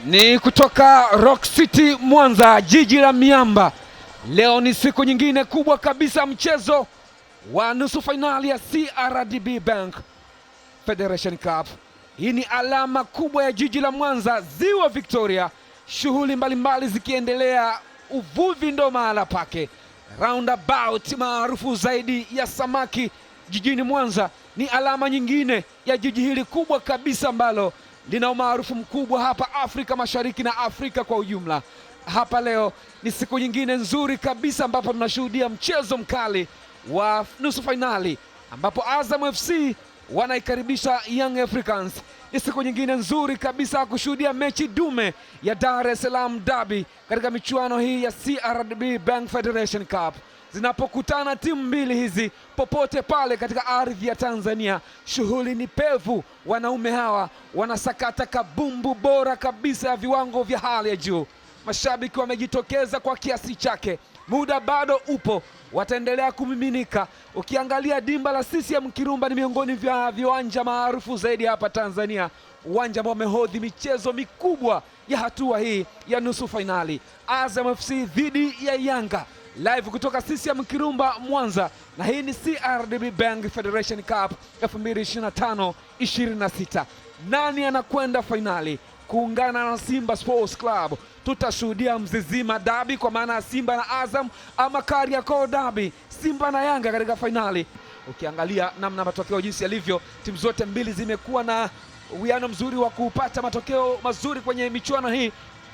Ni kutoka Rock City Mwanza, jiji la miamba. Leo ni siku nyingine kubwa kabisa, mchezo wa nusu fainali ya CRDB Bank Federation Cup. Hii ni alama kubwa ya jiji la Mwanza, Ziwa Victoria. Shughuli mbalimbali zikiendelea, uvuvi ndo mahala pake. Roundabout maarufu zaidi ya samaki jijini Mwanza ni alama nyingine ya jiji hili kubwa kabisa ambalo lina umaarufu mkubwa hapa Afrika Mashariki na Afrika kwa ujumla. Hapa leo ni siku nyingine nzuri kabisa ambapo tunashuhudia mchezo mkali wa nusu fainali ambapo Azam FC wanaikaribisha Young Africans. Ni siku nyingine nzuri kabisa kushuhudia mechi dume ya Dar es Salaam Derby katika michuano hii ya CRDB Bank Federation Cup. Zinapokutana timu mbili hizi popote pale katika ardhi ya Tanzania, shughuli ni pevu. Wanaume hawa wanasakata kabumbu bora kabisa ya viwango vya hali ya juu. Mashabiki wamejitokeza kwa kiasi chake. Muda bado upo, wataendelea kumiminika. Ukiangalia dimba la CCM Kirumba ni miongoni vya viwanja maarufu zaidi hapa Tanzania, uwanja ambao umehodhi michezo mikubwa ya hatua hii ya nusu fainali. Azam FC dhidi ya Yanga, live kutoka CCM Kirumba Mwanza, na hii ni CRDB Bank Federation Cup 2025-26. Nani anakwenda fainali kuungana na Simba Sports Club? Tutashuhudia Mzizima Derby kwa maana ya Simba na Azam, ama Kariakoo Derby, Simba na Yanga katika fainali. Ukiangalia namna matokeo jinsi yalivyo, timu zote mbili zimekuwa na uwiano mzuri wa kupata matokeo mazuri kwenye michuano hii,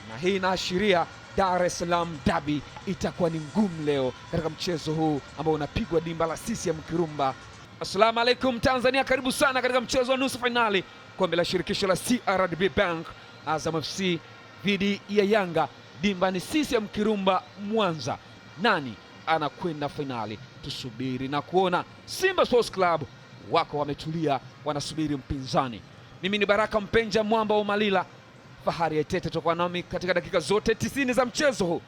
na hii inaashiria Dar es Salaam Derby itakuwa ni ngumu leo katika mchezo huu ambao unapigwa dimba la CCM Kirumba. Assalamu alaikum Tanzania, karibu sana katika mchezo wa nusu fainali kombe la shirikisho la CRDB Bank. Azam FC dhidi ya Yanga, dimba ni CCM Kirumba Mwanza. Nani anakwenda fainali? Tusubiri na kuona. Simba Sports Club wako wametulia, wanasubiri mpinzani. Mimi ni Baraka Mpenja, mwamba wa Malila, fahari ya Tete, toka nami katika dakika zote 90 za mchezo huu.